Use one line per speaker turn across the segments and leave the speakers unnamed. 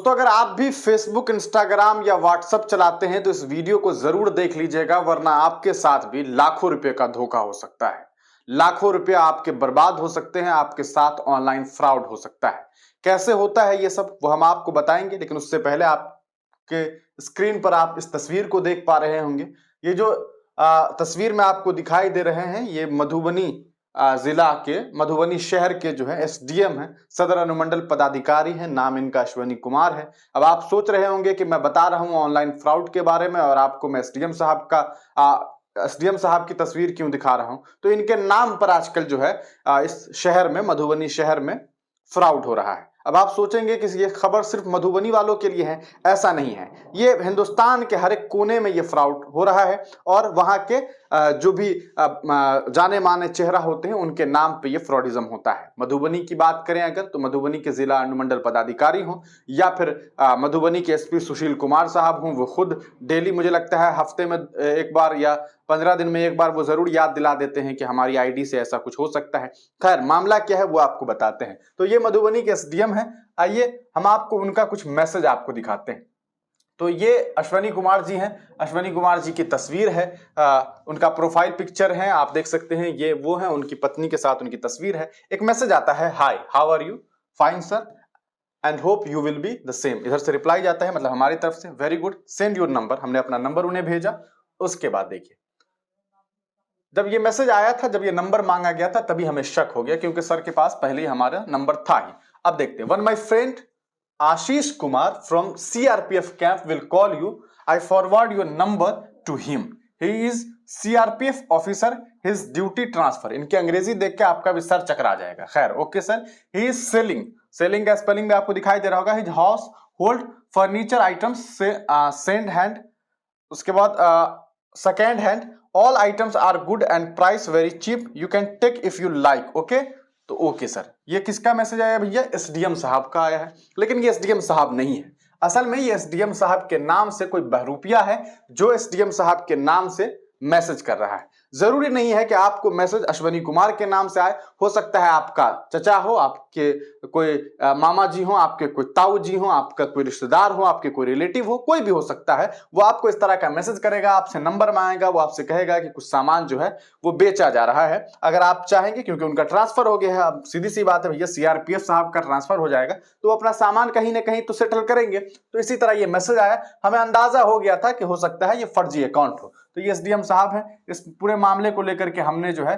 दोस्तों अगर आप भी फेसबुक, इंस्टाग्राम या व्हाट्सएप चलाते हैं तो इस वीडियो को जरूर देख लीजिएगा, वरना आपके साथ भी लाखों रुपए का धोखा हो सकता है। लाखों रुपए आपके बर्बाद हो सकते हैं, आपके साथ ऑनलाइन फ्रॉड हो सकता है। कैसे होता है ये सब वो हम आपको बताएंगे, लेकिन उससे पहले आपके स्क्रीन पर आप इस तस्वीर को देख पा रहे होंगे। ये जो तस्वीर में आपको दिखाई दे रहे हैं, ये मधुबनी जिला के, मधुबनी शहर के जो है एसडीएम है, सदर अनुमंडल पदाधिकारी हैं। नाम इनका अश्वनी कुमार है। अब आप सोच रहे होंगे कि मैं बता रहा हूं ऑनलाइन फ्रॉड के बारे में और आपको मैं एसडीएम साहब की तस्वीर क्यों दिखा रहा हूं। तो इनके नाम पर आजकल जो है इस शहर में, मधुबनी शहर में फ्रॉड हो रहा है। अब आप सोचेंगे कि ये खबर सिर्फ मधुबनी वालों के लिए है, ऐसा नहीं है। ये हिंदुस्तान के हर एक कोने में ये फ्रॉड हो रहा है और वहां के जो भी जाने माने चेहरा होते हैं उनके नाम पे ये फ्रॉडिज्म होता है। मधुबनी की बात करें अगर, तो मधुबनी के जिला अनुमंडल पदाधिकारी हों या फिर मधुबनी के एसपी सुशील कुमार साहब हों, वो खुद डेली, मुझे लगता है हफ्ते में एक बार या 15 दिन में एक बार वो जरूर याद दिला देते हैं कि हमारी आईडी से ऐसा कुछ हो सकता है। खैर, मामला क्या है वो आपको बताते हैं। तो ये मधुबनी के एसडीएम है। आइए हम आपको उनका कुछ मैसेज आपको दिखाते हैं। तो ये अश्वनी कुमार जी हैं। अश्वनी कुमार जी की तस्वीर है, उनका प्रोफाइल पिक्चर है, आप देख सकते हैं। ये वो है, उनकी पत्नी के साथ उनकी तस्वीर है। एक मैसेज आता है, hi how are you, fine sir and hope you will be the same. इधर से रिप्लाई जाता है, मतलब हमारी तरफ से, very good, send your number. हमने अपना नंबर उन्हें भेजा। उसके बाद देखिए, जब ये मैसेज आया था, जब ये नंबर मांगा गया था, तभी हमें शक हो गया, क्योंकि सर के पास पहले ही हमारा नंबर था ही। अब देखते हैं, one my friend Ashish Kumar from CRPF camp will call you, I forward your number two him, he is CRPF officer, his duty transfer. इनकी अंग्रेजी देख के आपका भी सर चकरा जाएगा। खैर, okay sir. He is selling, selling का स्पेलिंग में आपको दिखाई दे रहा होगा, his house hold furniture items से सेंड हैंड, उसके बाद second hand, all items are good and price very cheap, you can take if you like, okay. तो ओके सर। ये किसका मैसेज आया भैया? एसडीएम साहब का आया है। लेकिन ये एसडीएम साहब नहीं है, असल में ये एसडीएम साहब के नाम से कोई बहरूपिया है जो एसडीएम साहब के नाम से मैसेज कर रहा है। जरूरी नहीं है कि आपको मैसेज अश्वनी कुमार के नाम से आए, हो सकता है आपका चचा हो, आपके कोई मामा जी हो, आपके कोई ताऊ जी हो, आपका कोई रिश्तेदार हो, आपके कोई रिलेटिव हो, कोई भी हो सकता है। वो आपको इस तरह का मैसेज करेगा, आपसे नंबर मांगेगा, वो आपसे कहेगा कि कुछ सामान जो है वो बेचा जा रहा है। अगर आप चाहेंगे, क्योंकि उनका ट्रांसफर हो गया है, अब सीधी सी बात है भैया, सीआरपीएफ साहब का ट्रांसफर हो जाएगा तो अपना सामान कहीं ना कहीं तो सेटल करेंगे। तो इसी तरह ये मैसेज आया, हमें अंदाजा हो गया था कि हो सकता है ये फर्जी अकाउंट हो। तो ये एसडीएम साहब हैं। इस पूरे मामले को लेकर के हमने जो है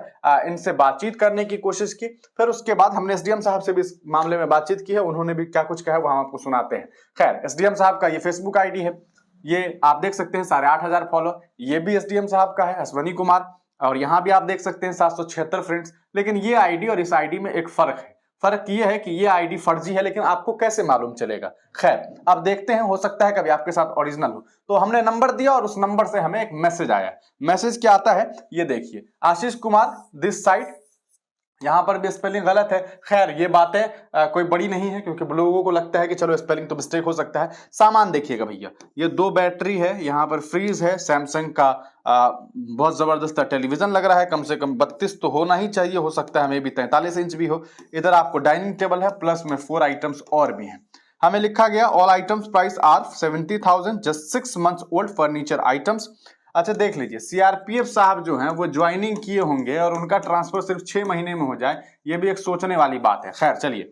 इनसे बातचीत करने की कोशिश की। फिर उसके बाद हमने एसडीएम साहब से भी इस मामले में बातचीत की है, उन्होंने भी क्या कुछ कहा है वो हम आपको सुनाते हैं। खैर, एसडीएम साहब का ये फेसबुक आईडी है, ये आप देख सकते हैं 8,500 फॉलो। ये भी एसडीएम साहब का है, अश्वनी कुमार। और यहाँ भी आप देख सकते हैं 776 फ्रेंड्स। लेकिन ये आईडी और इस आईडी में एक फर्क है। फर्क ये है कि ये आईडी फर्जी है, लेकिन आपको कैसे मालूम चलेगा? खैर, अब देखते हैं, हो सकता है कभी आपके साथ ओरिजिनल हो। तो हमने नंबर दिया और उस नंबर से हमें एक मैसेज आया। मैसेज क्या आता है ये देखिए, आशीष कुमार दिस साइड, यहां पर भी स्पेलिंग गलत है। खैर, ये बातें कोई बड़ी नहीं है, क्योंकि लोगों को लगता है कि चलो स्पेलिंग तो मिस्टेक हो सकता है। सामान देखिएगा भैया, ये 2 बैटरी है, यहाँ पर फ्रीज है, सैमसंग का बहुत जबरदस्त टेलीविजन लग रहा है, कम से कम 32 तो होना ही चाहिए, हो सकता है हमें भी 43 इंच भी हो। इधर आपको डाइनिंग टेबल है, प्लस में 4 आइटम्स और भी हैं। हमें लिखा गया all items price are 70,000, just 6 months old furniture items. अच्छा, देख लीजिए, सीआरपीएफ साहब जो हैं वो ज्वाइनिंग किए होंगे और उनका ट्रांसफर सिर्फ 6 महीने में हो जाए, ये भी एक सोचने वाली बात है। खैर चलिए,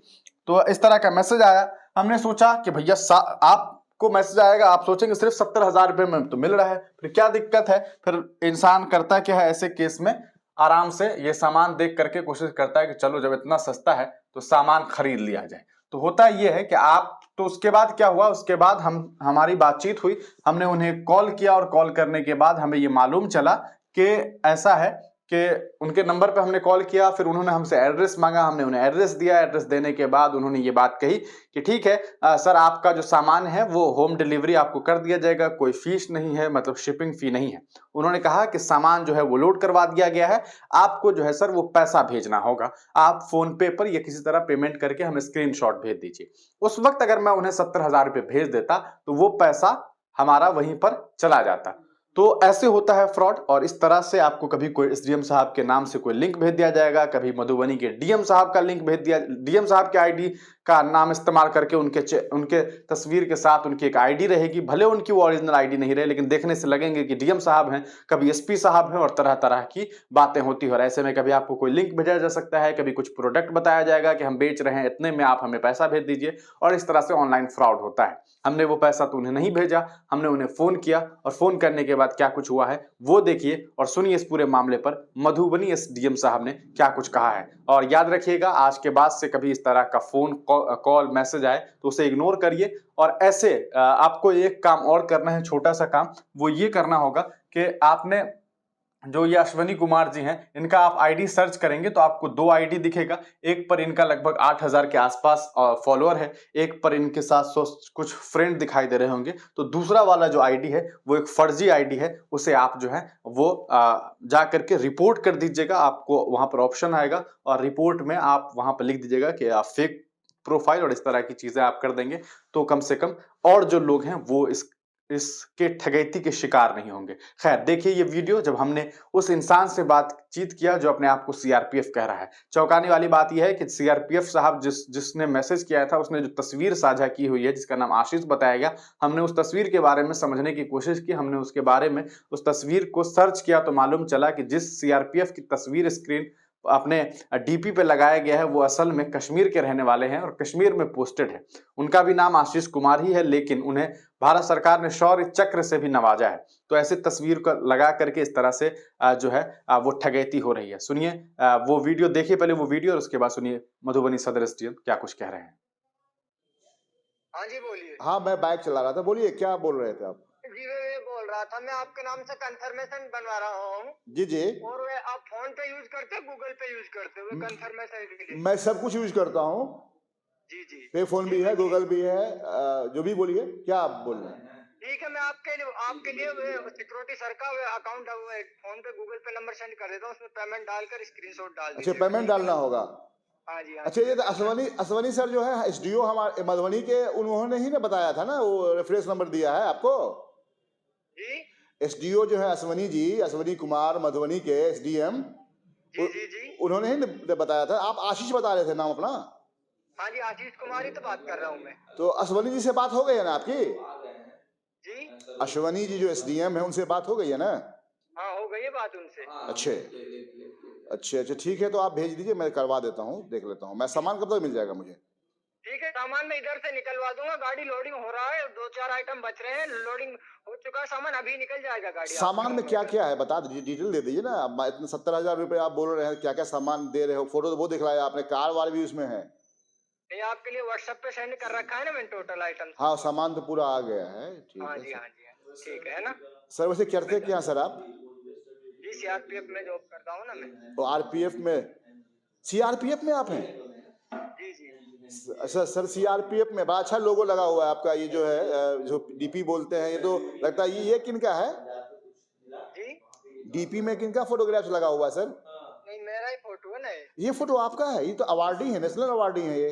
तो इस तरह का मैसेज आया। हमने सोचा कि भैया आपको मैसेज आएगा, आप सोचेंगे सिर्फ 70,000 रुपए में तो मिल रहा है, फिर क्या दिक्कत है? फिर इंसान करता क्या है ऐसे केस में, आराम से ये सामान देख करके कोशिश करता है कि चलो जब इतना सस्ता है तो सामान खरीद लिया जाए। तो होता ये है कि आप, तो उसके बाद क्या हुआ, उसके बाद हमारी बातचीत हुई, हमने उन्हें कॉल किया और कॉल करने के बाद हमें ये मालूम चला कि ऐसा है कि उनके नंबर पे हमने कॉल किया, फिर उन्होंने हमसे एड्रेस मांगा, हमने उन्हें एड्रेस दिया। एड्रेस देने के बाद उन्होंने ये बात कही कि ठीक है सर, आपका जो सामान है वो होम डिलीवरी आपको कर दिया जाएगा, कोई फीस नहीं है, मतलब शिपिंग फी नहीं है। उन्होंने कहा कि सामान जो है वो लोड करवा दिया गया है, आपको जो है सर वो पैसा भेजना होगा, आप फोन पे पर या किसी तरह पेमेंट करके हमें स्क्रीनशॉट भेज दीजिए। उस वक्त अगर मैं उन्हें 70,000 रुपये भेज देता तो वो पैसा हमारा वहीं पर चला जाता। तो ऐसे होता है फ्रॉड, और इस तरह से आपको कभी कोई एसडीएम साहब के नाम से कोई लिंक भेज दिया जाएगा, कभी मधुबनी के डीएम साहब का लिंक भेज दिया, डीएम साहब के आईडी का नाम इस्तेमाल करके उनके तस्वीर के साथ उनकी एक आईडी रहेगी। भले उनकी वो ओरिजिनल आईडी नहीं रहे, लेकिन देखने से लगेंगे कि डीएम साहब हैं, कभी एसपी साहब हैं, और तरह तरह की बातें होती है। और ऐसे में कभी आपको कोई लिंक भेजा जा सकता है, कभी कुछ प्रोडक्ट बताया जाएगा कि हम बेच रहे हैं इतने में, आप हमें पैसा भेज दीजिए, और इस तरह से ऑनलाइन फ्रॉड होता है। हमने वो पैसा तो उन्हें नहीं भेजा, हमने उन्हें फोन किया, और फोन करने के बाद क्या कुछ हुआ है वो देखिए और सुनिए इस पूरे मामले पर मधुबनी एसडीएम साहब ने क्या कुछ कहा है। और याद रखिएगा, आज के बाद से कभी इस तरह का फोन कॉल मैसेज आए तो उसे इग्नोर करिए। और ऐसे आपको एक काम और करना है, छोटा सा काम, वो ये करना होगा कि आपने जो ये अश्वनी कुमार जी हैं, इनका आप आईडी सर्च करेंगे तो आपको दो आईडी दिखेगा। एक पर इनका लगभग 8000 के आसपास फॉलोअर है, एक पर इनके साथ कुछ फ्रेंड दिखाई दे रहे होंगे। तो दूसरा वाला जो आईडी है वो एक फर्जी आईडी है, उसे आप जो है वो जा करके रिपोर्ट कर दीजिएगा। आपको वहां पर ऑप्शन आएगा और रिपोर्ट में आप वहां पर लिख दीजिएगा कि आप फेक प्रोफाइल और इस तरह की चीजें आप कर देंगे, तो कम से कम और जो लोग हैं वो इसके ठगैती के शिकार नहीं होंगे। खैर, देखिए ये वीडियो जब हमने उस इंसान से बातचीत किया जो अपने आप को सीआरपीएफ कह रहा है। चौंकाने वाली बात यह है कि सीआरपीएफ साहब जिसने मैसेज किया था, उसने जो तस्वीर साझा की हुई है जिसका नाम आशीष बताया गया, हमने उस तस्वीर के बारे में समझने की कोशिश की। हमने उसके बारे में उस तस्वीर को सर्च किया तो मालूम चला कि जिस सीआरपीएफ की तस्वीर स्क्रीन अपने डीपी पे लगाया गया है वो असल में कश्मीर के रहने वाले हैं और कश्मीर में पोस्टेड है। उनका भी नाम आशीष कुमार ही है, लेकिन उन्हें भारत सरकार ने शौर्य चक्र से भी नवाजा है। तो ऐसे तस्वीर को लगा करके इस तरह से जो है वो ठगैती हो रही है। सुनिए वो वीडियो, देखिए पहले वो वीडियो और उसके बाद सुनिए मधुबनी सदर एसडीएम क्या कुछ कह रहे हैं।
हाँ जी बोलिए।
हाँ, मैं बाइक चला रहा था, बोलिए क्या बोल रहे थे आप?
जी मैं ये बोल रहा था, मैं आपके नाम से कंफर्मेशन बनवा रहा हूँ।
जी जी।
और वे आप फोन पे यूज करते हो, गूगल पे यूज करते हो कंफर्मेशन के लिए?
मैं सब कुछ यूज करता हूँ।
जी जी।
पे फोन भी है, गूगल भी है, जो भी बोलिए, क्या आप बोल रहे हैं?
ठीक है, मैं आपके लिए सिक्योरिटी सर का अकाउंट फोन पे गूगल पे नंबर सेंड कर देता हूँ, उसमें पेमेंट डालकर स्क्रीनशॉट डाल
अच्छा,
दीजिए।
पेमेंट डालना होगा?
हाँ जी हाँ।
अच्छा, ये अश्वनी सर जो है एसडीओ हमारे मधुबनी के, उन्होंने ही ना बताया था ना, वो रेफरेंस नंबर दिया है आपको?
जी।
एसडीओ जो है अश्वनी जी, अश्वनी कुमार मधुबनी के एसडीएम,
जी जी जी।
उन्होंने ही बताया था। आप आशीष बता रहे थे नाम अपना?
हाँ जी, आशीष कुमार ही तो बात कर रहा हूँ मैं।
तो अश्वनी जी से बात हो गई है ना आपकी?
जी।
अश्वनी जी जो एसडीएम है उनसे बात हो गई है ना?
हाँ, हो गई है बात उनसे।
अच्छे अच्छा, ठीक है, तो आप भेज दीजिए, मैं करवा देता हूँ, देख लेता हूँ। मैं सामान कब तक मिल जाएगा मुझे?
ठीक है, सामान मैं इधर से निकलवा दूंगा, गाड़ी लोडिंग हो रहा है, 2-4 आइटम बच रहे हैं, लोडिंग हो चुका है, सामान अभी निकल जाएगा गाड़ी।
सामान में क्या क्या है बता दीजिए, डिटेल दे दीजिए ना। अब इतने 70,000 रुपए आप बोल रहे हैं, क्या क्या सामान दे रहे हो? फोटो तो वो दिखलाया आपने, कार वार भी उसमें है।
नहीं, आपके लिए व्हाट्सएप पे सेंड कर रखा है ना मैंने टोटल आइटम।
हाँ, सामान तो पूरा आ गया है, ठीक
हाँ
है
जी
सर।
हाँ जी हाँ, ठीक है ना।
सर वैसे करते क्या सर आप?
जी, सीआरपीएफ में जॉब करता हूँ ना मैं।
तो आरपीएफ में, सीआरपीएफ में आप हैं?
जी जी।
अच्छा सर, सीआरपीएफ में बड़ा अच्छा लोगो लगा हुआ है आपका, ये जो है जो डीपी बोलते हैं, ये तो लगता है ये किनका है?
जी।
डीपी में किनका फोटोग्राफ लगा हुआ है सर?
नहीं, मेरा ही फोटो है ना
ये फोटो आपका है? ये तो अवार्डी है, नेशनल अवार्डी है ये।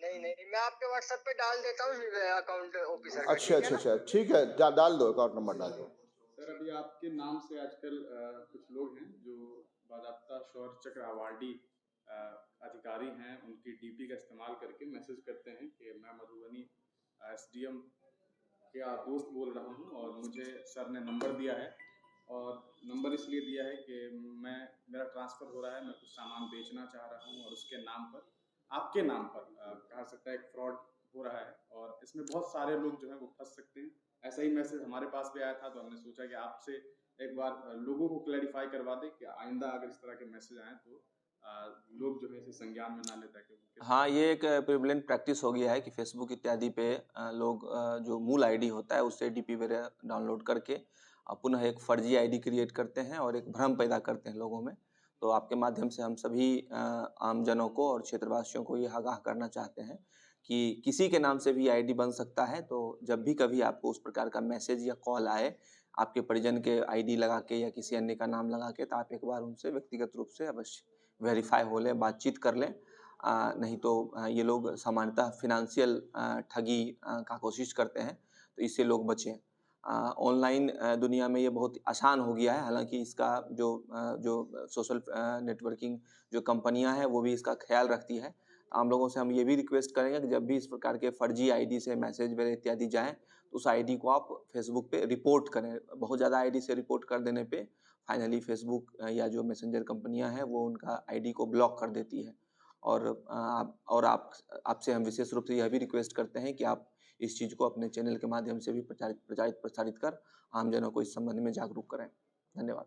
नहीं नहीं, मैं आपके व्हाट्सएप पे डाल देता हूँ अकाउंट ऑफिसर का।
अच्छा अच्छा अच्छा, ठीक है, डाल दो, अकाउंट नंबर डाल दो।
सर, अभी आपके नाम से आजकल कुछ लोग हैं जो बाज़ाब्ता शौर्य चक्र अवार्डी अधिकारी हैं, उनकी डीपी का इस्तेमाल करके मैसेज करते हैं कि मैं मधुबनी एसडीएम का दोस्त बोल रहा हूं और मुझे सर ने नंबर दिया है, और नंबर इसलिए दिया है कि मेरा ट्रांसफ़र हो रहा है, मैं कुछ सामान बेचना चाह रहा हूं, और उसके नाम पर, आपके नाम पर कहा सकता है एक फ्रॉड हो रहा है, और इसमें बहुत सारे लोग जो हैं वो फंस सकते हैं। ऐसा ही मैसेज हमारे पास भी आया था, तो हमने सोचा कि आपसे एक बार लोगों को क्लैरिफाई करवा दें कि आइंदा अगर इस तरह के मैसेज आए तो लोग जो है इसे संज्ञान में ना लेता है।
हाँ, ये एक प्रिवलेंट प्रैक्टिस हो गया है कि फेसबुक इत्यादि पे लोग जो मूल आईडी होता है उससे डीपी वगैरह डाउनलोड करके पुनः एक फर्जी आईडी क्रिएट करते हैं और एक भ्रम पैदा करते हैं लोगों में। तो आपके माध्यम से हम सभी आमजनों को और क्षेत्रवासियों को ये आगाह करना चाहते हैं कि किसी के नाम से भी आईडी बन सकता है। तो जब भी कभी आपको उस प्रकार का मैसेज या कॉल आए आपके परिजन के आईडी लगा के या किसी अन्य का नाम लगा के, तो आप एक बार उनसे व्यक्तिगत रूप से अवश्य वेरीफाई हो लें, बातचीत कर लें। नहीं तो ये लोग सामान्यतः फिनेंशियल ठगी का कोशिश करते हैं, तो इससे लोग बचें। ऑनलाइन दुनिया में ये बहुत आसान हो गया है, हालांकि इसका जो सोशल नेटवर्किंग जो कंपनियां हैं वो भी इसका ख्याल रखती है, आम लोगों से हम ये भी रिक्वेस्ट करेंगे कि जब भी इस प्रकार के फर्जी आईडी से मैसेज वगैरह इत्यादि जाएँ तो उस आईडी को आप फेसबुक पे रिपोर्ट करें। बहुत ज़्यादा आईडी से रिपोर्ट कर देने पे फाइनली फेसबुक या जो मैसेंजर कंपनियां हैं वो उनका आईडी को ब्लॉक कर देती है। और आप आपसे हम विशेष रूप से यह भी रिक्वेस्ट करते हैं कि आप इस चीज़ को अपने चैनल के माध्यम से भी प्रचारित प्रसारित कर आमजनों को इस संबंध में जागरूक करें। धन्यवाद।